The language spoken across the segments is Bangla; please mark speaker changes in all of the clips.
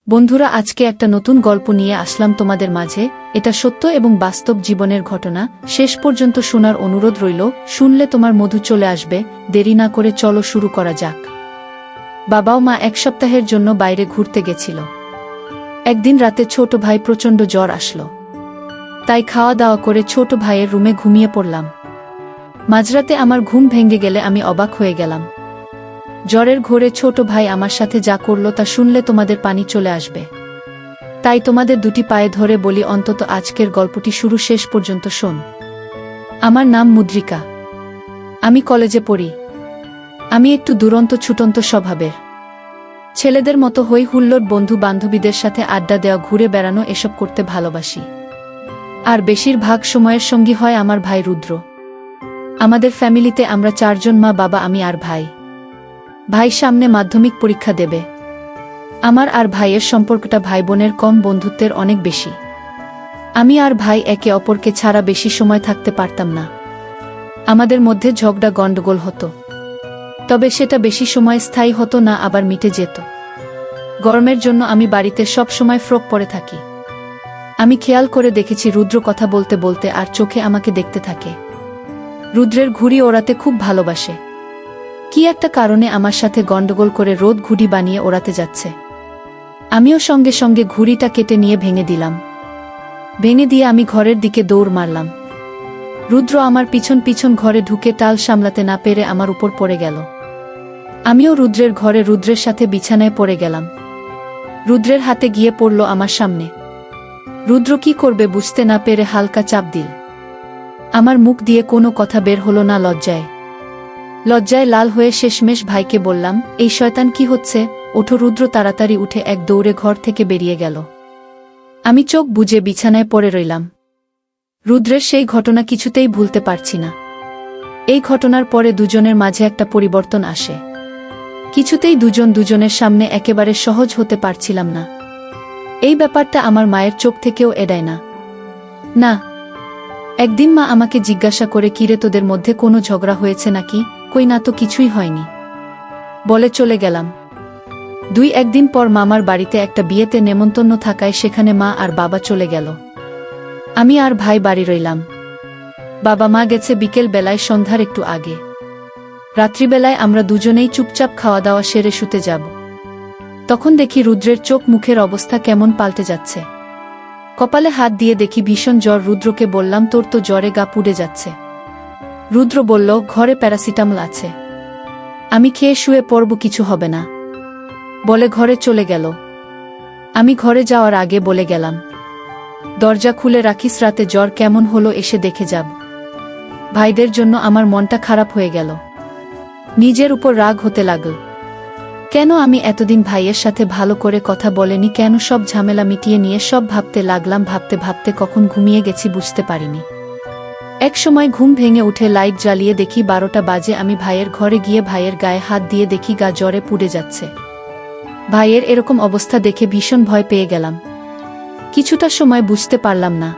Speaker 1: বন্ধুরা, আজকে একটা নতুন গল্প নিয়ে আসলাম তোমাদের মাঝে। এটা সত্য এবং বাস্তব জীবনের ঘটনা। শেষ পর্যন্ত শোনার অনুরোধ রইল। শুনলে তোমার মধু চলে আসবে। দেরি না করে চলো শুরু করা যাক। বাবা ও মা এক সপ্তাহের জন্য বাইরে ঘুরতে গেছিল। একদিন রাতে ছোট ভাই প্রচণ্ড জ্বর আসলো। তাই খাওয়া দাওয়া করে ছোট ভাইয়ের রুমে ঘুমিয়ে পড়লাম। মাঝরাতে আমার ঘুম ভেঙে গেলে আমি অবাক হয়ে গেলাম। জ্বরের ঘোরে ছোট ভাই আমার সাথে যা করল তা শুনলে তোমাদের পানি চলে আসবে। তাই তোমাদের দুটি পায়ে ধরে বলি, অন্তত আজকের গল্পটি শুরু শেষ পর্যন্ত শোন। আমার নাম মুদ্রিকা। আমি কলেজে পড়ি। আমি একটু দুরন্ত ছুটন্ত স্বভাবের। ছেলেদের মতো হই হুল্লোড়, বন্ধু বান্ধবীদের সাথে আড্ডা দেওয়া, ঘুরে বেড়ানো, এসব করতে ভালোবাসি। আর বেশিরভাগ সময়ের সঙ্গী হয় আমার ভাই রুদ্র। আমাদের ফ্যামিলিতে আমরা চারজন, মা, বাবা, আমি আর ভাই। ভাই সামনে মাধ্যমিক পরীক্ষা দেবে। আমার আর ভাইয়ের সম্পর্কটা ভাই বোনের কম, বন্ধুত্বের অনেক বেশি। আমি আর ভাই একে অপরকে ছাড়া বেশি সময় থাকতে পারতাম না। আমাদের মধ্যে ঝগড়া গণ্ডগোল হতো, তবে সেটা বেশি সময় স্থায়ী হতো না, আবার মিটে যেত। গরমের জন্য আমি বাড়িতে সব সময় ফ্রক পরে থাকি। আমি খেয়াল করে দেখেছি রুদ্র কথা বলতে বলতে আর চোখে আমাকে দেখতে থাকে। রুদ্রের ঘুড়ি ওড়াতে খুব ভালোবাসে। কি একটা কারণে আমার সাথে গণ্ডগোল করে রোদ ঘুড়ি বানিয়ে ওড়াতে যাচ্ছে। আমিও সঙ্গে সঙ্গে ঘুড়িটা কেটে নিয়ে ভেঙে দিলাম। ভেঙে দিয়ে আমি ঘরের দিকে দৌড় মারলাম। রুদ্র আমার পিছন পিছন ঘরে ঢুকে টাল সামলাতে না পেরে আমার উপর পড়ে গেল। আমিও রুদ্রের ঘরে রুদ্রের সাথে বিছানায় পড়ে গেলাম। রুদ্রের হাতে গিয়ে পড়ল আমার সামনে। রুদ্র কি করবে বুঝতে না পেরে হালকা চাপ দিল। আমার মুখ দিয়ে কোনো কথা বের হলো না। লজ্জায় লাল হয়ে শেষমেশ ভাইকে বললাম, এই শয়তান কি হচ্ছে? ওঠো। রুদ্র তাড়াতাড়ি উঠে এক দৌড়ে ঘর থেকে বেরিয়ে গেল। আমি চোখ বুজে বিছানায় পড়ে রইলাম। রুদ্রের সেই ঘটনা কিছুতেই ভুলতে পারছি না। এই ঘটনার পরে দুজনের মাঝে একটা পরিবর্তন আসে। কিছুতেই দুজনের সামনে একেবারে সহজ হতে পারছিলাম না। এই ব্যাপারটা আমার মায়ের চোখ থেকেও এড়ায় না। একদিন মা আমাকে জিজ্ঞাসা করে, কিরে, তোদের মধ্যে কোনো ঝগড়া হয়েছে নাকি? কই না তো, কিছুই হয়নি বলে চলে গেলাম। একদিন পর মামার বাড়িতে একটা বিয়েতে নেমন্তন্ন থাকায় সেখানে মা আর বাবা চলে গেল। আমি আর ভাই বাড়ি রইলাম। বাবা মা গেছে বিকেল বেলায়, সন্ধ্যার একটু আগে। রাত্রিবেলায় আমরা দুজনেই চুপচাপ খাওয়া দাওয়া সেরে শুতে যাব। তখন দেখি রুদ্রের চোখ মুখের অবস্থা কেমন পাল্টে যাচ্ছে। কপালে হাত দিয়ে দেখি ভীষণ জ্বর। রুদ্রকে বললাম, তোর তো জ্বরে গা পুড়ে যাচ্ছে। রুদ্র বলল, ঘরে প্যারাসিটামল আছে, আমি খেয়ে শুয়ে পড়ব, কিছু হবে না বলে ঘরে চলে গেল। আমি ঘরে যাওয়ার আগে বলে গেলাম, দরজা খুলে রাখিস, রাতে জ্বর কেমন হলো এসে দেখে যাব। ভাইদের জন্য আমার মনটা খারাপ হয়ে গেল। নিজের উপর রাগ হতে লাগল। কেন আমি এতদিন ভাইয়ের সাথে ভালো করে কথা বলেনি? কেন সব ঝামেলা মিটিয়ে নিয়ে সব ভাবতে লাগলাম। ভাবতে ভাবতে কখন ঘুমিয়ে গেছি বুঝতে পারিনি। এক সময় ঘুম ভেঙে উঠে লাইট জ্বালিয়ে দেখি 12টা বাজে। আমি ভাইয়ের ঘরে গিয়ে ভাইয়ের গায়ে হাত দিয়ে দেখি গা জ্বরে পুড়ে যাচ্ছে। ভাইয়ের এরকম অবস্থা দেখে ভীষণ ভয় পেয়ে গেলাম। কিছুটা সময় বুঝতে পারলাম না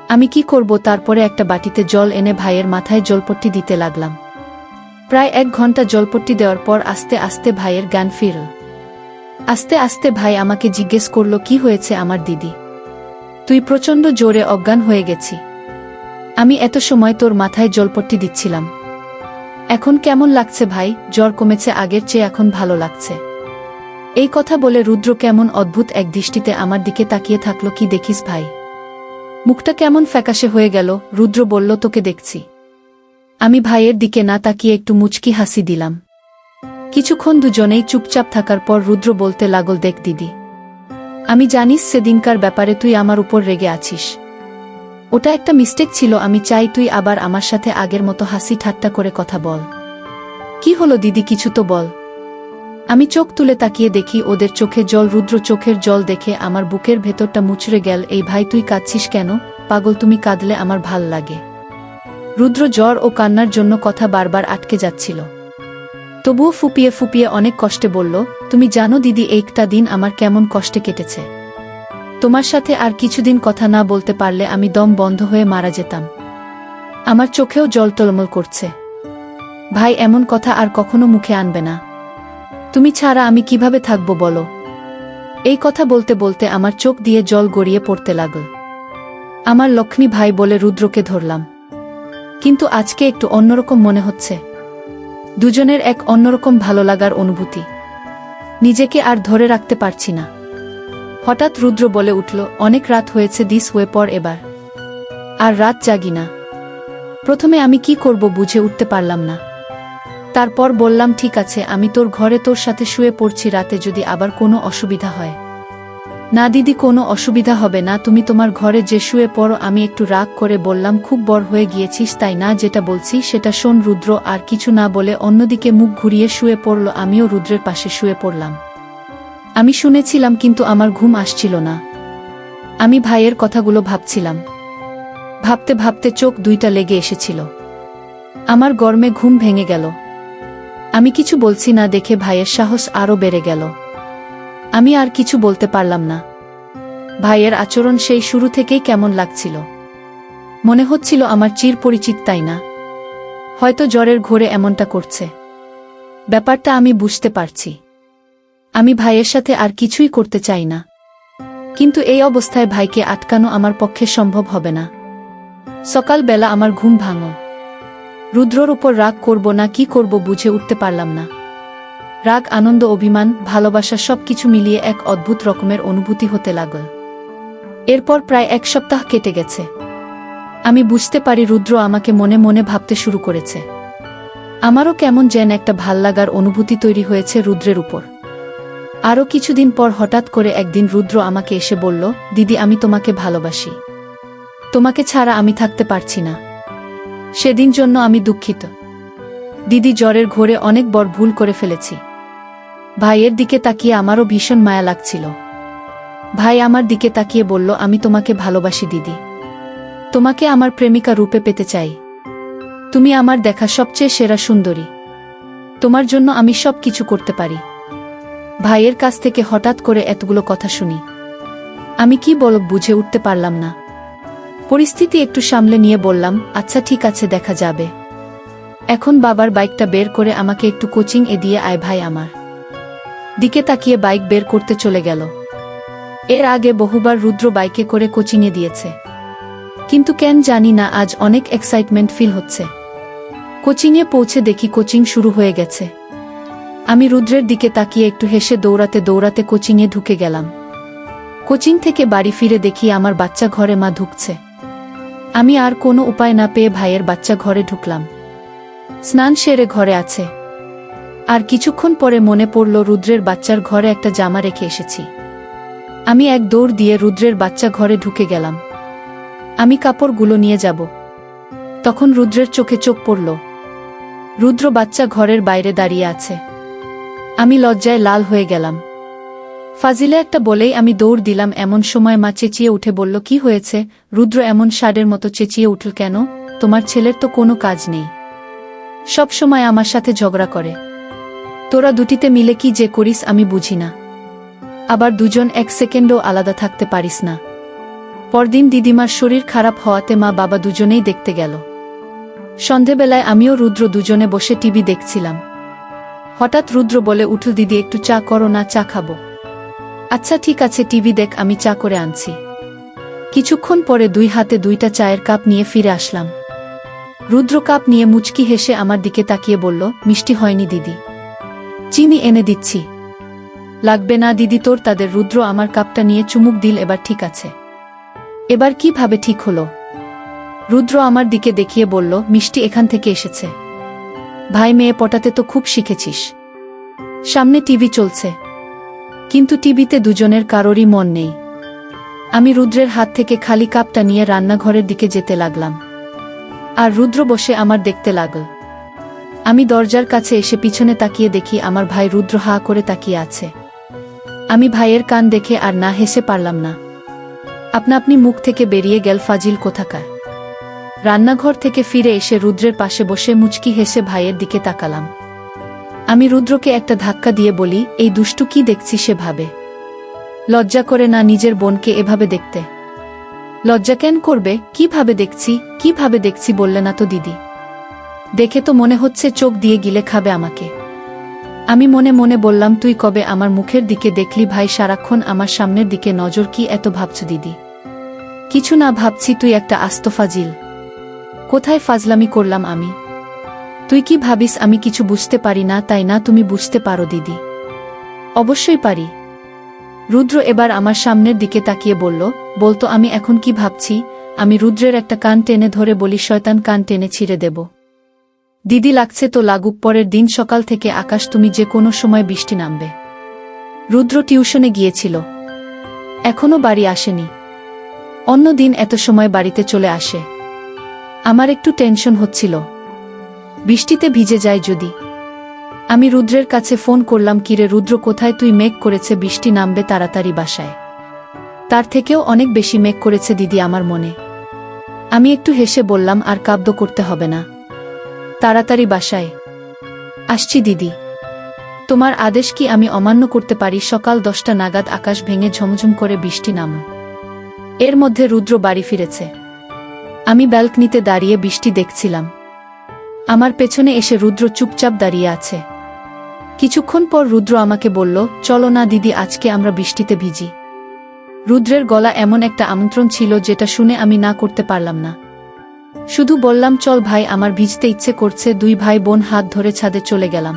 Speaker 1: আমি কি করব। তারপরে একটা বাটিতে জল এনে ভাইয়ের মাথায় জলপট্টি দিতে লাগলাম। প্রায় 1 ঘন্টা জলপট্টি দেওয়ার পর আস্তে আস্তে ভাইয়ের জ্ঞান ফিরল। আস্তে আস্তে ভাই আমাকে জিজ্ঞেস করল, কি হয়েছে আমার দিদি? তুই প্রচণ্ড জোরে অজ্ঞান হয়ে গেছি। আমি এত সময় তোর মাথায় জলপট্টি দিচ্ছিলাম। এখন কেমন লাগছে ভাই? জ্বর কমেছে, আগের চেয়ে এখন ভালো লাগছে। এই কথা বলে রুদ্র কেমন অদ্ভুত এক দৃষ্টিতে আমার দিকে তাকিয়ে থাকলো। কি দেখিস ভাই? মুখটা কেমন ফ্যাকাশে হয়ে গেল। রুদ্র বলল, তোকে দেখছি। আমি ভাইয়ের দিকে না তাকিয়ে একটু মুচকি হাসি দিলাম। কিছুক্ষণ দুজনেই চুপচাপ থাকার পর রুদ্র বলতে লাগল, দেখ দিদি, আমি জানিস সেদিনকার ব্যাপারে তুই আমার উপর রেগে আছিস। ওটা একটা মিস্টেক ছিল। আমি চাই তুই আবার আমার সাথে আগের মতো হাসি ঠাট্টা করে কথা বল। কি হলো দিদি, কিছু তো বল। আমি চোখ তুলে তাকিয়ে দেখি ওদের চোখে জল। রুদ্র চোখের জল দেখে আমার বুকের ভেতরটা মুচড়ে গেল। এই ভাই, তুই কাঁদছিস কেন? পাগল, তুমি কাঁদলে আমার ভাল লাগে। রুদ্র জ্বর ও কান্নার জন্য কথা বারবার আটকে যাচ্ছিল। তবুও ফুপিয়ে ফুপিয়ে অনেক কষ্টে বলল, তুমি জানো দিদি, একটা দিন আমার কেমন কষ্টে কেটেছে। তোমার সাথে আর কিছুদিন কথা না বলতে পারলে আমি দম বন্ধ হয়ে মারা যেতাম। আমার চোখেও জল টলমল করছে। ভাই, এমন কথা আর কখনো মুখে আনবে না। তুমি ছাড়া আমি কিভাবে থাকবো বলো? এই কথা বলতে বলতে আমার চোখ দিয়ে জল গড়িয়ে পড়তে লাগল। আমার লক্ষ্মী ভাই বলে রুদ্রকে ধরলাম, কিন্তু আজকে একটু অন্যরকম মনে হচ্ছে। দুজনের এক অন্যরকম ভালো লাগার অনুভূতি, নিজেকে আর ধরে রাখতে পারছি না। হঠাৎ রুদ্র বলে উঠল, অনেক রাত হয়েছে, দিস হয়ে পর এবার, আর রাত জাগি না। প্রথমে আমি কি করব বুঝে উঠতে পারলাম না। তারপর বললাম, ঠিক আছে, আমি তোর ঘরে তোর সাথে শুয়ে পড়ছি, রাতে যদি আবার কোনো অসুবিধা হয়। না দিদি, কোনো অসুবিধা হবে না, তুমি তোমার ঘরে যে শুয়ে পড়ো। আমি একটু রাগ করে বললাম, খুব বড় হয়ে গিয়েছিস তাই না, যেটা বলছি সেটা শোন। রুদ্র আর কিছু না বলে অন্যদিকে মুখ ঘুরিয়ে শুয়ে পড়ল। আমিও রুদ্রের পাশে শুয়ে পড়লাম। আমি শুনেছিলাম, কিন্তু আমার ঘুম আসছিল না। আমি ভাইয়ের কথাগুলো ভাবছিলাম। ভাবতে ভাবতে চোখ দুইটা লেগে এসেছিল। আমার গরমে ঘুম ভেঙে গেল। আমি কিছু বলছি না দেখে ভাইয়ের সাহস আরও বেড়ে গেল। আমি আর কিছু বলতে পারলাম না। ভাইয়ের আচরণ সেই শুরু থেকেই কেমন লাগছিল। মনে হচ্ছিল আমার চির পরিচিত, তাই না? হয়তো জ্বরের ঘোরে এমনটা করছে। ব্যাপারটা আমি বুঝতে পারছি। আমি ভাইয়ের সাথে আর কিছুই করতে চাই না, কিন্তু এই অবস্থায় ভাইকে আটকানো আমার পক্ষে সম্ভব হবে না। সকালবেলা আমার ঘুম ভাঙল। রুদ্রর উপর রাগ করব না কি করব বুঝে উঠতে পারলাম না। রাগ, আনন্দ, অভিমান, ভালোবাসা সবকিছু মিলিয়ে এক অদ্ভুত রকমের অনুভূতি হতে লাগল। এরপর প্রায় এক সপ্তাহ কেটে গেছে। আমি বুঝতে পারি রুদ্র আমাকে মনে মনে ভাবতে শুরু করেছে। আমারও কেমন যেন একটা ভাল্লাগার অনুভূতি তৈরি হয়েছে রুদ্রের উপর। আরও কিছুদিন পর হঠাৎ করে একদিন রুদ্র আমাকে এসে বলল, দিদি, আমি তোমাকে ভালোবাসি, তোমাকে ছাড়া আমি থাকতে পারছি না। সেদিন জন্য আমি দুঃখিত দিদি, জ্বরের ঘোরে অনেক বড় ভুল করে ফেলেছি। ভাইয়ের দিকে তাকিয়ে আমারও ভীষণ মায়া লাগছিল। ভাই আমার দিকে তাকিয়ে বলল, আমি তোমাকে ভালোবাসি দিদি, তোমাকে আমার প্রেমিকা রূপে পেতে চাই। তুমি আমার দেখা সবচেয়ে সেরা সুন্দরী, তোমার জন্য আমি সব কিছু করতে পারি। ভাইয়ের কাছ থেকে হঠাৎ করে এতগুলো কথা শুনি। আমি কি বলব বুঝে উঠতে পারলাম না। পরিস্থিতি একটু সামলে নিয়ে বললাম, আচ্ছা ঠিক আছে, দেখা যাবে। এখন বাবার বাইকটা বের করে আমাকে একটু কোচিং এ দিয়ে আয়। ভাই আমার দিকে তাকিয়ে বাইক বের করতে চলে গেল। এর আগে বহুবার রুদ্র বাইকে করে কোচিংয়ে দিয়েছে, কিন্তু কেন জানি না আজ অনেক এক্সাইটমেন্ট ফিল হচ্ছে। কোচিংয়ে পৌঁছে দেখি কোচিং শুরু হয়ে গেছে। আমি রুদ্রের দিকে তাকিয়ে একটু হেসে দৌড়াতে দৌড়াতে কোচিংয়ে ঢুকে গেলাম। কোচিং থেকে বাড়ি ফিরে দেখি আমার বাচ্চা ঘরে মা ঢুকছে। আমি আর কোনো উপায় না পেয়ে ভাইয়ের বাচ্চা ঘরে ঢুকলাম। স্নান সেরে ঘরে আছে। আর কিছুক্ষণ পরে মনে পড়ল রুদ্রের বাচ্চার ঘরে একটা জামা রেখে এসেছি। আমি এক দৌড় দিয়ে রুদ্রের বাচ্চা ঘরে ঢুকে গেলাম। আমি কাপড়গুলো নিয়ে যাব, তখন রুদ্রের চোখে চোখ পড়ল। রুদ্র বাচ্চা ঘরের বাইরে দাঁড়িয়ে আছে। আমি লজ্জায় লাল হয়ে গেলাম। ফাজিলে একটা বলেই আমি দৌড় দিলাম। এমন সময় মা চেঁচিয়ে উঠে বলল, কি হয়েছে রুদ্র, এমন ষাঁড়ের মতো চেঁচিয়ে উঠল কেন? তোমার ছেলের তো কোনো কাজ নেই, সব সময় আমার সাথে ঝগড়া করে। তোরা দুটিতে মিলে কি যে করিস আমি বুঝি না। আবার দুজন এক সেকেন্ডও আলাদা থাকতে পারিস না। পরদিন দিদিমার শরীর খারাপ হওয়াতে মা বাবা দুজনেই দেখতে গেল। সন্ধেবেলায় আমিও রুদ্র দুজনে বসে টিভি দেখছিলাম। হঠাৎ রুদ্র বলে উঠল, দিদি একটু চা করো না, চা খাবো। আচ্ছা ঠিক আছে, টিভি দেখ, আমি চা করে আনছি। কিছুক্ষণ পরে দুই হাতে দুইটা চায়ের কাপ নিয়ে ফিরে আসলাম। রুদ্র কাপ নিয়ে মুচকি হেসে আমার দিকে তাকিয়ে বলল, মিষ্টি হয়নি দিদি, চিনি এনে দিচ্ছি। লাগবে না দিদি তোর, তাদের। রুদ্র আমার কাপটা নিয়ে চুমুক দিল। এবার ঠিক আছে। এবার কিভাবে ঠিক হলো? রুদ্র আমার দিকে দেখিয়ে বলল, মিষ্টি এখান থেকে এসেছে। ভাই মেয়ে পটাতে তো খুব শিখেছিস। সামনে টিভি চলছে, কিন্তু টিভিতে দুজনের কারোরই মন নেই। আমি রুদ্রের হাত থেকে খালি কাপটা নিয়ে রান্নাঘরের দিকে যেতে লাগলাম, আর রুদ্র বসে আমার দেখতে লাগল। আমি দরজার কাছে এসে পিছনে তাকিয়ে দেখি আমার ভাই রুদ্র হা করে তাকিয়ে আছে। আমি ভাইয়ের কান দেখে আর না হেসে পারলাম না। আপনা আপনি মুখ থেকে বেরিয়ে গেল, ফাজিল কোথাকার। রান্নাঘর থেকে ফিরে এসে রুদ্রের পাশে বসে মুচকি হেসে ভাইয়ের দিকে তাকালাম। আমি রুদ্রকে একটা ধাক্কা দিয়ে বলি, এই দুষ্টু কি দেখছি? সে ভাবে লজ্জা করে না নিজের বোনকে এভাবে দেখতে? লজ্জা কেন করবে? কিভাবে দেখছি বললে না তো দিদি? দেখে তো মনে হচ্ছে চোখ দিয়ে গিলে খাবে আমাকে। আমি মনে মনে বললাম, তুই কবে আমার মুখের দিকে দেখলি ভাই? সারাক্ষণ আমার সামনের দিকে নজর। কি এত ভাবছ দিদি? কিছু না ভাবছি, তুই একটা আস্ত ফাজিল। কোথায় ফাজলামি করলাম আমি? তুই কি ভাবিস আমি কিছু বুঝতে পারি না, তাই না? তুমি বুঝতে পারো দিদি। অবশ্যই পারি। রুদ্র এবার আমার সামনের দিকে তাকিয়ে বলতো আমি এখন কি ভাবছি? আমি রুদ্রের একটা কান টেনে ধরে বলি, শয়তান, কান টেনে ছিঁড়ে দেব। দিদি লাগছে তো লাগুক। পরের দিন সকাল থেকে আকাশ তুমি যে কোনো সময় বৃষ্টি নামবে। রুদ্র টিউশনে গিয়েছিল, এখনো বাড়ি আসেনি। অন্য দিন এত সময় বাড়িতে চলে আসে। আমার একটু টেনশন হচ্ছিল, বৃষ্টিতে ভিজে যায় যদি। আমি রুদ্রের কাছে ফোন করলাম, কিরে রুদ্র কোথায় তুই? মেঘ করেছে, বৃষ্টি নামবে, তাড়াতাড়ি বাসায়। তার থেকেও অনেক বেশি মেঘ করেছে দিদি আমার মনে। আমি একটু হেসে বললাম, আর কাব্য করতে হবে না, তাড়াতাড়ি বাসায়। আসছি দিদি। তোমার আদেশ কি আমি অমান্য করতে পারি? সকাল 10টা নাগাদ আকাশ ভেঙে ঝমঝম করে বৃষ্টি নামল। এর মধ্যে রুদ্র বাড়ি ফিরেছে। আমি ব্যালকনিতে দাঁড়িয়ে বৃষ্টি দেখছিলাম। আমার পেছনে এসে রুদ্র চুপচাপ দাঁড়িয়ে আছে। কিছুক্ষণ পর রুদ্র আমাকে বলল, চলো না দিদি, আজকে আমরা বৃষ্টিতে ভিজি। রুদ্রের গলা এমন একটা আমন্ত্রণ ছিল যেটা শুনে আমি না করতে পারলাম না। শুধু বললাম, চল ভাই, আমার ভিজতে ইচ্ছে করছে। দুই ভাই বোন হাত ধরে ছাদে চলে গেলাম।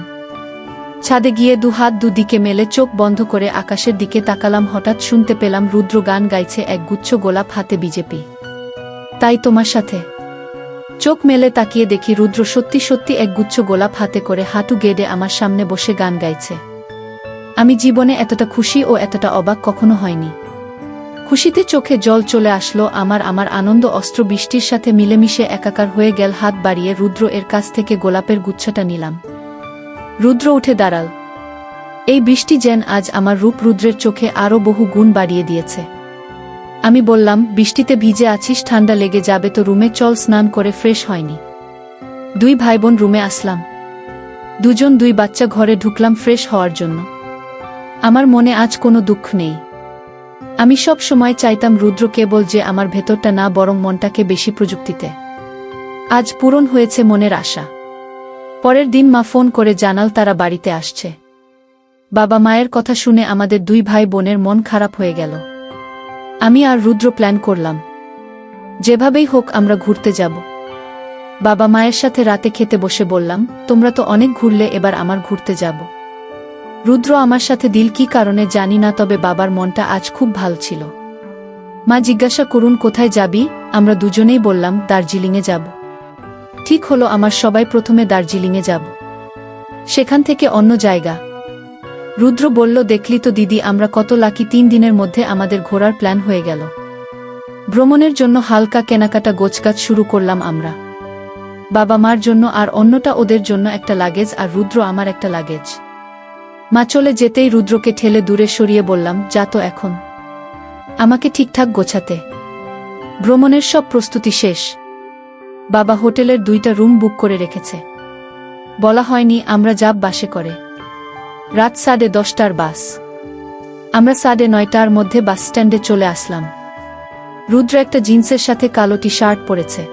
Speaker 1: ছাদে গিয়ে দু হাত দুদিকে মেলে চোখ বন্ধ করে আকাশের দিকে তাকালাম। হঠাৎ শুনতে পেলাম রুদ্র গান গাইছে, একগুচ্ছ গোলাপ হাতে। বিজেপি তাই তোমার সাথে। চোখ মেলে তাকিয়ে দেখি রুদ্র সত্যি সত্যি একগুচ্ছ গোলাপ হাতে করে হাঁটু গেড়ে আমার সামনে বসে গান গাইছে। আমি জীবনে এতটা খুশি ও এতটা অবাক কখনো হয়নি। খুশিতে চোখে জল চলে আসলো আমার আনন্দ অস্ত্র বৃষ্টির সাথে মিলেমিশে একাকার হয়ে গেল। হাত বাড়িয়ে রুদ্র এর কাছ থেকে গোলাপের গুচ্ছটা নিলাম। রুদ্র উঠে দাঁড়াল। এই বৃষ্টি যেন আজ আমার রূপ রুদ্রের চোখে আরও বহু গুণ বাড়িয়ে দিয়েছে। আমি বললাম, বৃষ্টিতে ভিজে আছিস, ঠান্ডা লেগে যাবে তো, রুমে চল, স্নান করে ফ্রেশ হয়নি। দুই ভাই বোন রুমে আসলাম। দুজন দুই বাচ্চা ঘরে ঢুকলাম ফ্রেশ হওয়ার জন্য। আমার মনে আজ কোনো দুঃখ নেই। আমি সব সময় চাইতাম রুদ্র কেবল যে আমার ভেতরটা না, বরং মনটাকে বেশি প্রযুক্তিতে। আজ পূরণ হয়েছে মনের আশা। পরের দিন মা ফোন করে জানাল তারা বাড়িতে আসছে। বাবা মায়ের কথা শুনে আমাদের দুই ভাই বোনের মন খারাপ হয়ে গেল। আমি আর রুদ্র প্ল্যান করলাম, যেভাবেই হোক আমরা ঘুরতে যাব। বাবা মায়ের সাথে রাতে খেতে বসে বললাম, তোমরা তো অনেক ঘুরলে, এবার আমার ঘুরতে যাব। রুদ্র আমার সাথে দিল কি কারণে জানি না, তবে বাবার মনটা আজ খুব ভালো ছিল। মা জিজ্ঞাসা করুন কোথায় যাবি? আমরা দুজনেই বললাম, দার্জিলিংয়ে যাব। ঠিক হলো, আমার সবাই প্রথমে দার্জিলিংয়ে যাব, সেখান থেকে অন্য জায়গা। রুদ্র বলল, দেখলি তো দিদি, আমরা কত লাকি, 3 দিনের মধ্যে আমাদের ঘোরার প্ল্যান হয়ে গেল। ভ্রমণের জন্য হালকা কেনাকাটা গোছগাছ শুরু করলাম আমরা। বাবা মার জন্য আর অন্যটা ওদের জন্য একটা লাগেজ, আর রুদ্র আমার একটা লাগেজ। মা চলে যেতেই রুদ্রকে ঠেলে দূরে সরিয়ে বললাম, যা তো এখন আমাকে ঠিকঠাক গোছাতে। ভ্রমণের সব প্রস্তুতি শেষ। বাবা হোটেলের 2টা রুম বুক করে রেখেছে। বলা হয়নি আমরা যাব বাসে করে। রাত 10:30টার বাস। আমরা 9:30টার মধ্যে বাস স্ট্যান্ডে চলে আসলাম। রুদ্র একটা জিন্সের সাথে কালো টি শার্ট পরেছে।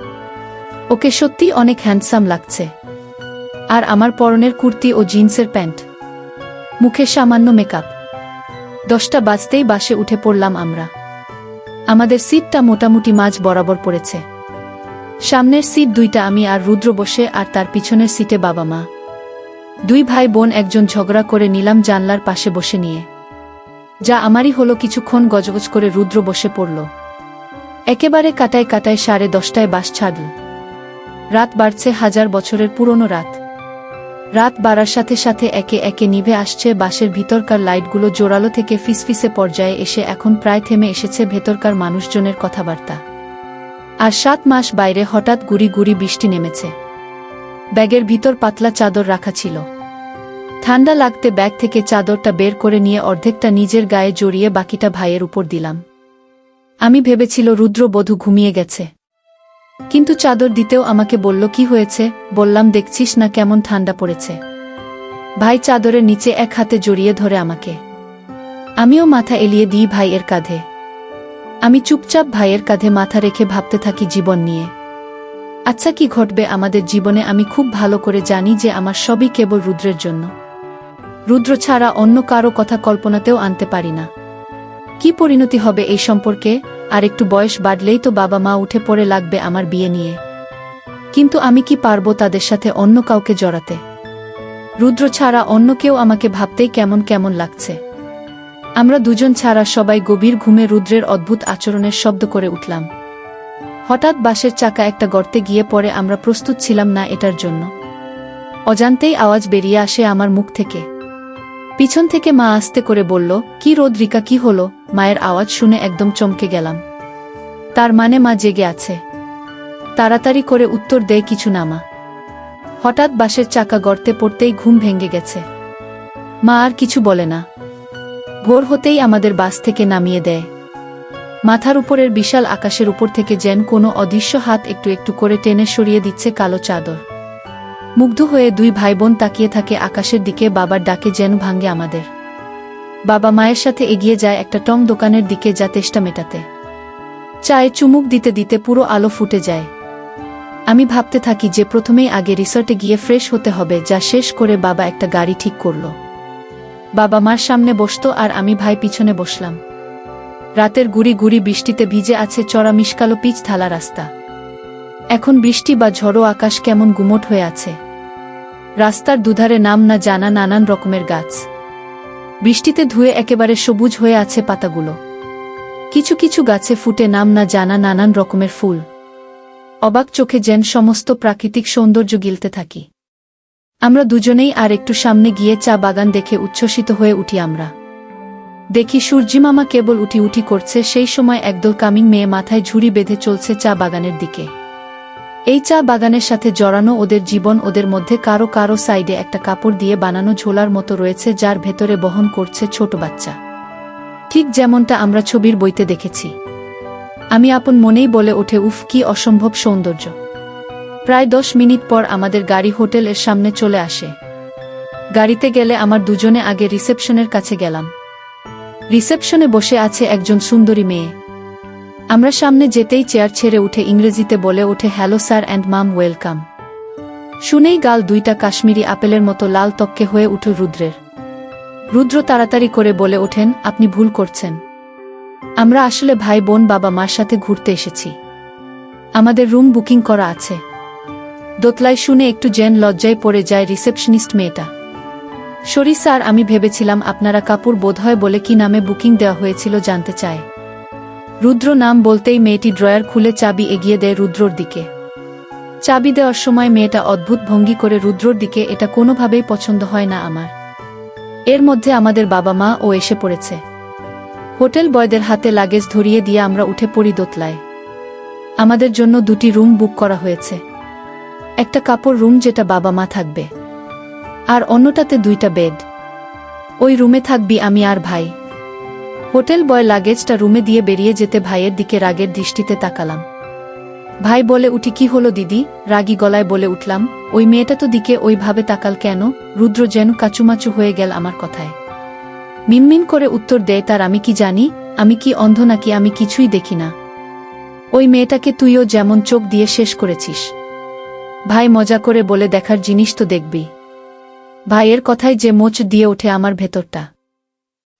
Speaker 1: ওকে সত্যি অনেক হ্যান্ডসাম লাগছে। আর আমার পরনের কুর্তি ও জিন্সের প্যান্ট, মুখে সামান্য মেকআপ। 10টা বাজতেই বাসে উঠে পড়লাম আমরা। আমাদের সিটটা মোটামুটি মাঝ বরাবর পড়েছে। সামনের সিট 2টা আমি আর রুদ্র বসে, আর তার পিছনের সিটে বাবা মা। দুই ভাই বোন একজন ঝগড়া করে নিলাম জানলার পাশে বসে নিয়ে। যা আমারই হলো, কিছুক্ষণ গজগজ করে রুদ্র বসে পড়ল। একেবারে কাটায় কাটায় 10:30টায় বাস ছাড়ল। রাত বাড়ছে, 1000 বছরের পুরনো রাত। রাত বাড়ার সাথে সাথে একে একে নিভে আসছে বাসের ভিতরকার লাইটগুলো। জোরালো থেকে ফিসফিসে পর্যায়ে এসে এখন প্রায় থেমে এসেছে ভেতরকার মানুষজনের কথাবার্তা। আর 7 মাস বাইরে হঠাৎ গুড়ি গুড়ি বৃষ্টি নেমেছে। ব্যাগের ভিতর পাতলা চাদর রাখা ছিল। ঠান্ডা লাগতে ব্যাগ থেকে চাদরটা বের করে নিয়ে অর্ধেকটা নিজের গায়ে জড়িয়ে বাকিটা ভাইয়ের উপর দিলাম। আমি ভেবেছিল রুদ্র বধূ ঘুমিয়ে গেছে, কিন্তু চাদর দিতেও আমাকে বলল, কি হয়েছে? বললাম, দেখছিস না কেমন ঠান্ডা পড়েছে। ভাই চাদরের নিচে এক হাতে জড়িয়ে ধরে আমাকে। আমিও মাথা এলিয়ে দিই ভাইয়ের কাঁধে। আমি চুপচাপ ভাইয়ের কাঁধে মাথা রেখে ভাবতে থাকি জীবন নিয়ে। আচ্ছা, কি ঘটবে আমাদের জীবনে? আমি খুব ভালো করে জানি যে আমার সবই কেবল রুদ্রের জন্য। রুদ্র ছাড়া অন্য কারো কথা কল্পনাতেও আনতে পারি না। কি পরিণতি হবে এই সম্পর্কে? আর একটু বয়স বাড়লেই তো বাবা মা উঠে পড়ে লাগবে আমার বিয়ে নিয়ে। কিন্তু আমি কি পারবো তাদের সাথে অন্য কাউকে জড়াতে? রুদ্র ছাড়া অন্য কেউ আমাকে ভাবতেই কেমন কেমন লাগছে। আমরা দুজন ছাড়া সবাই গভীর ঘুমে রুদ্রের অদ্ভুত আচরণের শব্দ করে উঠলাম। হঠাৎ বাসের চাকা একটা গর্তে গিয়ে পড়ে, আমরা প্রস্তুত ছিলাম না এটার জন্য। অজান্তেই আওয়াজ বেরিয়ে আসে আমার মুখ থেকে। পিছন থেকে মা আস্তে করে বলল, কি রোদ্রিকা, কি হলো? মায়ের আওয়াজ শুনে একদম চমকে গেলাম। তার মানে মা জেগে আছে। তাড়াতাড়ি করে উত্তর দেয়, কিছু না মা। হঠাৎ বাসের চাকা গর্তে পড়তেই ঘুম ভেঙে গেছে। মা আর কিছু বলে না। ভোর হতেই আমাদের বাস থেকে নামিয়ে দেয়। মাথার উপরের বিশাল আকাশের উপর থেকে যেন কোনো অদৃশ্য হাত একটু একটু করে টেনে সরিয়ে দিচ্ছে কালো চাদর। মুগ্ধ হয়ে দুই ভাই বোন তাকিয়ে থাকে আকাশের দিকে। বাবার ডাকে যেন ভাঙে আমাদের। বাবা মায়ের সাথে এগিয়ে যায় একটা টং দোকানের দিকে, যা তেষ্টা মেটাতে। চায়ে চুমুক দিতে দিতে পুরো আলো ফুটে যায়। আমি ভাবতে থাকি যে প্রথমেই আগে রিসর্টে গিয়ে ফ্রেশ হতে হবে, যা শেষ করে বাবা একটা গাড়ি ঠিক করল। বাবা মার সামনে বসতো আর আমি ভাই পিছনে বসলাম। রাতের গুড়ি গুড়ি বৃষ্টিতে ভিজে আছে চড়া মিশকালো পিচ ঢালা রাস্তা। এখন বৃষ্টি বা ঝড়ো আকাশ কেমন গুমোট হয়ে আছে। রাস্তার দুধারে নাম না জানা নানান রকমের গাছ। বৃষ্টিতে ধুয়ে একেবারে সবুজ হয়ে আছে পাতাগুলো। কিছু কিছু গাছে ফুটে নাম না জানা নানান রকমের ফুল। অবাক চোখে যেন সমস্ত প্রাকৃতিক সৌন্দর্য গিলতে থাকি। আমরা দুজনেই আর একটু সামনে গিয়ে চা বাগান দেখে উচ্ছ্বসিত হয়ে উঠি। আমরা দেখি সূর্যিমামা কেবল উঠি উঠি করছে। সেই সময় একদল কামিং মেয়ে মাথায় ঝুড়ি বেঁধে চলছে চা বাগানের দিকে। এই চা বাগানের সাথে জড়ানো ওদের জীবন। ওদের মধ্যে কারো কারো সাইডে একটা কাপড় দিয়ে বানানো ঝোলার মতো রয়েছে, যার ভেতরে বহন করছে ছোট বাচ্চা, ঠিক যেমনটা আমরা ছবির বইতে দেখেছি। আমি আপন মনেই বলে ওঠে, উফ, কি অসম্ভব সৌন্দর্য। প্রায় 10 মিনিট পর আমাদের গাড়ি হোটেলের সামনে চলে আসে। গাড়িতে গেলে আমার দুজনে আগে রিসেপশনের কাছে গেলাম। রিসেপশনে বসে আছে একজন সুন্দরী মেয়ে। আমরা সামনে যেতেই চেয়ার ছেড়ে উঠে ইংরেজিতে বলে ওঠে, hello sir and ma'am, welcome. শুনেই গাল দুইটা কাশ্মীরি আপেলের মতো লাল তককে হয়ে উঠল রুদ্রের। রুদ্র তাড়াতাড়ি করে বলে ওঠেন, আপনি ভুল করছেন। আমরা আসলে ভাই বোন বাবা মার সাথে ঘুরতে এসেছি। আমাদের রুম বুকিং করা আছে। দোতলায় শুনে একটু যেন লজ্জায় পড়ে যায় রিসেপশনিস্ট মেয়েটা। সরি স্যার, আমি ভেবেছিলাম আপনারা কাপুর বোধহয় বলে কি নামে বুকিং দেওয়া হয়েছিল জানতে চায়। রুদ্র নাম বলতেই মেয়েটি ড্রয়ার খুলে চাবি এগিয়ে দেয় রুদ্রর দিকে। চাবি দেওয়ার সময় মেয়েটা অদ্ভুত ভঙ্গি করে রুদ্রর দিকে। এটা কোনোভাবেই পছন্দ হয় না আমার। এর মধ্যে আমাদের বাবা মা ও এসে পড়েছে। হোটেল বয়দের হাতে লাগেজ ধরিয়ে দিয়ে আমরা উঠে পড়ি দোতলায়। আমাদের জন্য 2টি রুম বুক করা হয়েছে। একটা কাপড় রুম, যেটা বাবা মা থাকবে, আর অন্যটাতে 2টা বেড। ওই রুমে থাকবি আমি আর ভাই। হোটেল বয় লাগেজটা রুমে দিয়ে বেরিয়ে যেতে ভাইয়ের দিকে রাগের দৃষ্টিতে তাকালাম। ভাই বলে উঠি, কি হলো দিদি? রাগী গলায় বলে উঠলাম, ওই মেয়েটা তো দিকে ওইভাবে তাকাল কেন? রুদ্র যেন কাচুমাচু হয়ে গেল আমার কথায়। মিনমিন করে উত্তর দেয়, তার আমি কি জানি? আমি কি অন্ধ নাকি? আমি কিছুই দেখি না। ওই মেয়েটাকে তুইও যেমন চোখ দিয়ে শেষ করেছিস। ভাই মজা করে বলে, দেখার জিনিস তো দেখবি। ভাইয়ের কথায় যে মোচ দিয়ে ওঠে আমার ভেতরটা।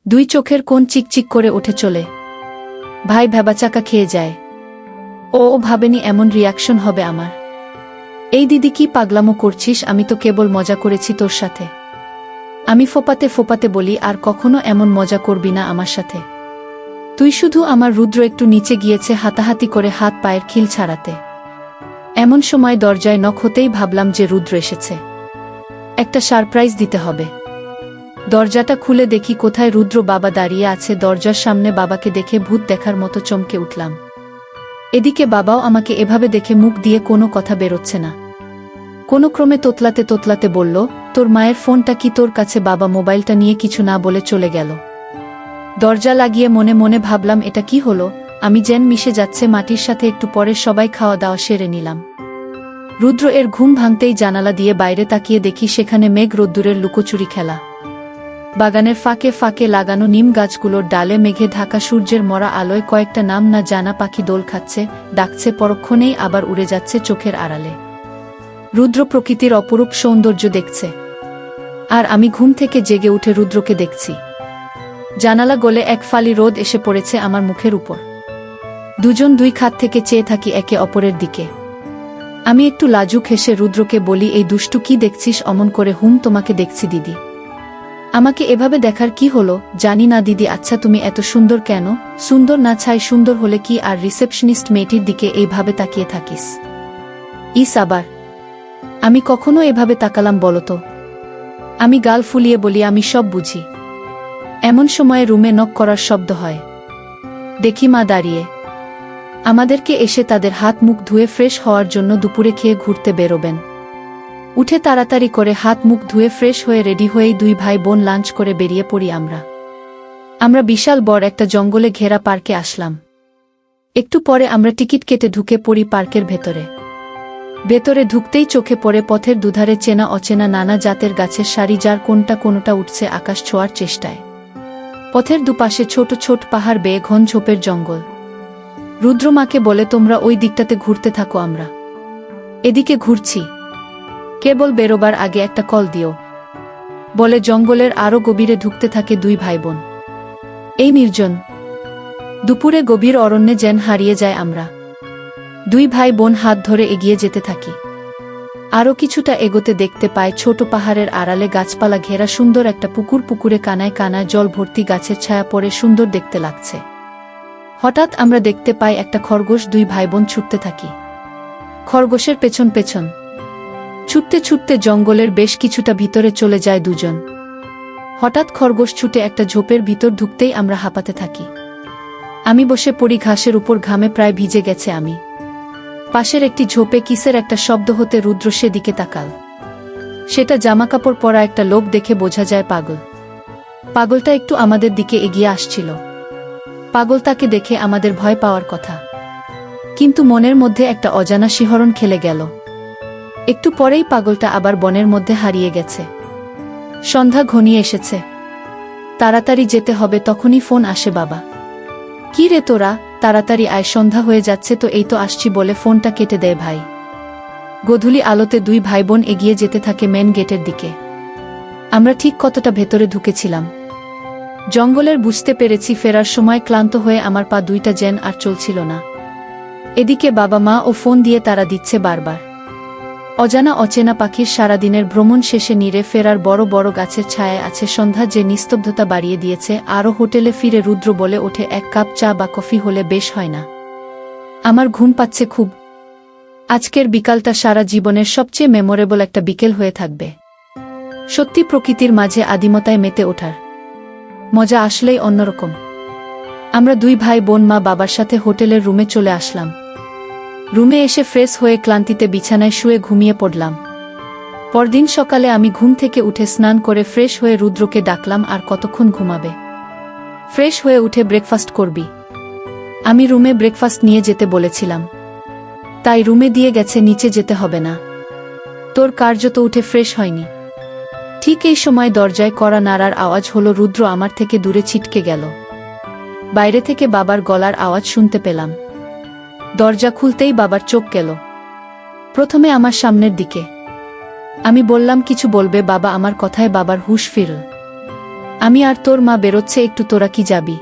Speaker 1: 2 চোখের কোণ চিকচিক করে ওঠে চলে। ভাই ভেবাচাকা খেয়ে যায়। ও ভাবেনি এমন রিয়াকশন হবে আমার। এই দিদি, কি পাগলামো করছিস? আমি তো কেবল মজা করেছি তোর সাথে। আমি ফোপাতে ফোপাতে বলি, আর কখনো এমন মজা করবি না আমার সাথে। তুই শুধু আমার। রুদ্র একটু নিচে গিয়েছে হাতাহাতি করে হাত পায়ের খিল ছাড়াতে। এমন সময় দরজায় নক হতেই ভাবলাম যে রুদ্র এসেছে। একটা সারপ্রাইজ দিতে হবে। দরজাটা খুলে দেখি কোথায় রুদ্র বাবা দাঁড়িয়ে আছে দরজার সামনে। বাবাকে দেখে ভূত দেখার মতো চমকে উঠলাম। এদিকে বাবাও আমাকে এভাবে দেখে মুখ দিয়ে কোনো কথা বেরোচ্ছে না। কোনো ক্রমে তোতলাতে তোতলাতে বলল, তোর মায়ের ফোনটা কি তোর কাছে? বাবা মোবাইলটা নিয়ে কিছু না বলে চলে গেল। দরজা লাগিয়ে মনে মনে ভাবলাম, এটা কি হলো? আমি যেন মিশে যাচ্ছে মাটির সাথে। একটু পরে সবাই খাওয়া দাওয়া সেরে নিলাম। রুদ্র এর ঘুম ভাঙতেই জানালা দিয়ে বাইরে তাকিয়ে দেখি সেখানে মেঘ রোদ্দুরের লুকোচুরি খেলা। বাগানের ফাঁকে ফাঁকে লাগানো নিম গাছগুলোর ডালে মেঘে ঢাকা সূর্যের মরা আলোয় কয়েকটা নাম না জানা পাখি দোল খাচ্ছে, ডাকছে, পরক্ষণেই আবার উড়ে যাচ্ছে চোখের আড়ালে। রুদ্র প্রকৃতির অপরূপ সৌন্দর্য দেখছে। আর আমি ঘুম থেকে জেগে উঠে রুদ্রকে দেখছি। জানালা গলে এক ফালি রোদ এসে পড়েছে আমার মুখের উপর। দুজন দুই খাত থেকে চেয়ে থাকি একে অপরের দিকে। আমি একটু লাজুক হেসে রুদ্রকে বলি, এই দুষ্টু কি দেখছিস অমন করে? তোমাকে দেখছি দিদি। আমাকে এভাবে দেখার কি হলো? জানি না দিদি। আচ্ছা তুমি এত সুন্দর কেন? সুন্দর না ছাই সুন্দর হলে কি আর রিসেপশনিস্ট মেয়েটির দিকে এইভাবে তাকিয়ে থাকিস? ইস আবার আমি কখনো এভাবে তাকালাম বলতো? আমি গাল ফুলিয়ে বলি, আমি সব বুঝি। এমন সময়ে রুমে নক করার শব্দ হয়। দেখি মা দাঁড়িয়ে। আমাদেরকে এসে তাদের হাত মুখ ধুয়ে ফ্রেশ হওয়ার জন্য দুপুরে খেয়ে ঘুরতে বেরোবেন। উঠে তাড়াতাড়ি করে হাত মুখ ধুয়ে ফ্রেশ হয়ে রেডি হয়েই দুই ভাই বোন লাঞ্চ করে বেরিয়ে পড়ি আমরা বিশাল বড় একটা জঙ্গলে ঘেরা পার্কে আসলাম। একটু পরে আমরা টিকিট কেটে ঢুকে পড়ি পার্কের ভেতরে ঢুকতেই চোখে পড়ে পথের দুধারে চেনা অচেনা নানা জাতের গাছের সারি, যার কোনটা উঠছে আকাশ ছোঁয়ার চেষ্টায়। পথের দুপাশে ছোট ছোট পাহাড় বেয়ে ঘন ঝোপের জঙ্গল। রুদ্রমাকে বলে, তোমরা ওই দিকটাতে ঘুরতে থাকো, আমরা এদিকে ঘুরছি। কেবল বেরোবার আগে একটা কল দিও বলে জঙ্গলের আরো গভীরে ঢুকতে থাকে দুই ভাই বোন। এই নির্জন দুপুরে গভীর অরণ্যে যেন হারিয়ে যায় আমরা। দুই ভাই বোন হাত ধরে এগিয়ে যেতে থাকি। আরও কিছুটা এগোতে দেখতে পায় ছোট পাহাড়ের আড়ালে গাছপালা ঘেরা সুন্দর একটা পুকুর। পুকুরে কানায় কানায় জল ভর্তি, গাছের ছায়া পড়ে সুন্দর দেখতে লাগছে। হঠাৎ আমরা দেখতে পাই একটা খরগোশ। দুই ভাই বোন ছুটতে থাকি খরগোশের পেছন পেছন। ছুটতে ছুটতে জঙ্গলের বেশ কিছুটা ভিতরে চলে যায় দুজন। হঠাৎ খরগোশ ছুটে একটা ঝোপের ভিতর ঢুকতেই আমরা হাঁপাতে থাকি। আমি বসে পড়ি ঘাসের উপর, ঘামে প্রায় ভিজে গেছে আমি। পাশের একটি ঝোপে কিসের একটা শব্দ হতে রুদ্র সেদিকে তাকাল। সেটা জামাকাপড় পরা একটা লোক, দেখে বোঝা যায় পাগলটা একটু আমাদের দিকে এগিয়ে আসছিল। পাগলটাকে দেখে আমাদের ভয় পাওয়ার কথা, কিন্তু মনের মধ্যে একটা অজানা শিহরণ খেলে গেল। একটু পরেই পাগলটা আবার বনের মধ্যে হারিয়ে গেছে। সন্ধ্যা ঘনিয়ে এসেছে, তাড়াতাড়ি যেতে হবে। তখনই ফোন আসে, বাবা কি রে তোরা, তাড়াতাড়ি আয়, সন্ধ্যা হয়ে যাচ্ছে তো। এই তো আসছি বলে ফোনটা কেটে দেয় ভাই। গোধূলি আলোতে দুই ভাই বোন এগিয়ে যেতে থাকে মেন গেটের দিকে। আমরা ঠিক কতটা ভেতরে ঢুকেছিলাম জঙ্গলের বুঝতে পেরেছি। ফেরার সময় ক্লান্ত হয়ে আমার পা দুইটা যেন আর চলছিল না। এদিকে বাবা মা ও ফোন দিয়ে তারা দিচ্ছে বারবার। অজানা অচেনা পাখির সারাদিনের ভ্রমণ শেষে নীরে ফেরার বড় বড় গাছের ছায়ায় আছে সন্ধ্যা, যে নিস্তব্ধতা বাড়িয়ে দিয়েছে। আরও হোটেলে ফিরে রুদ্র বলে ওঠে, এক কাপ চা বা কফি হলে বেশ হয় না? আমার ঘুম পাচ্ছে খুব। আজকের বিকালটা সারা জীবনের সবচেয়ে মেমোরেবল একটা বিকেল হয়ে থাকবে। সত্যি প্রকৃতির মাঝে আদিমতায় মেতে ওঠার মজা আসলেই অন্যরকম। আমরা দুই ভাই বোন মা বাবার সাথে হোটেলের রুমে চলে আসলাম। রুমে এসে ফ্রেশ হয়ে ক্লান্তিতে বিছানায় শুয়ে ঘুমিয়ে পড়লাম। পরদিন সকালে আমি ঘুম থেকে উঠে স্নান করে ফ্রেশ হয়ে রুদ্রকে ডাকলাম, আর কতক্ষণ ঘুমাবে? ফ্রেশ হয়ে উঠে ব্রেকফাস্ট করবি। আমি রুমে ব্রেকফাস্ট নিয়ে যেতে বলেছিলাম, তাই রুমে দিয়ে গেছে, নিচে যেতে হবে না। তোর কার্যত উঠে ফ্রেশ হয়নি। ঠিক এই সময় দরজায় কড়া নাড়ার আওয়াজ হলো। রুদ্র আমার থেকে দূরে ছিটকে গেল। বাইরে থেকে বাবার গলার আওয়াজ শুনতে পেলাম। দরজা খুলতেই বাবার চোখ গেল প্রথমে আমার সামনের দিকে। আমি বললাম, কিছু বলবে বাবা? আমার কথায় বাবার হুঁশ ফিরল। আমি আর তোর মা বেরোচ্ছে একটু, তোরা কি যাবি?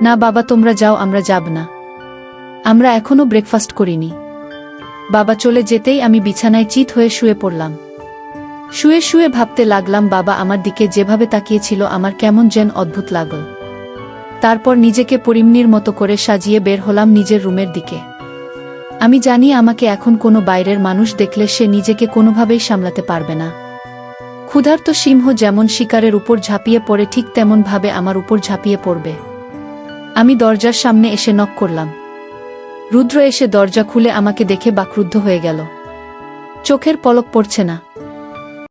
Speaker 1: না বাবা, তোমরা যাও, আমরা যাব না। আমরা এখনো ব্রেকফাস্ট করিনি। বাবা চলে যেতেই আমি বিছানায় চিত হয়ে শুয়ে পড়লাম। শুয়ে শুয়ে ভাবতে লাগলাম, বাবা আমার দিকে যেভাবে তাকিয়েছিল আমার কেমন যেন অদ্ভুত লাগল। তারপর নিজেকে পরিমনির মতো করে সাজিয়ে বের হলাম নিজের রুমের দিকে। আমি জানি আমাকে এখন কোনো বাইরের মানুষ দেখলে সে নিজেকে কোনোভাবেই সামলাতে পারবে না। ক্ষুধার্ত সিংহ যেমন শিকারের উপর ঝাঁপিয়ে পড়ে, ঠিক তেমন ভাবে আমার উপর ঝাঁপিয়ে পড়বে। আমি দরজার সামনে এসে নক করলাম। রুদ্র এসে দরজা খুলে আমাকে দেখে বাকরুদ্ধ হয়ে গেল। চোখের পলক পড়ছে না।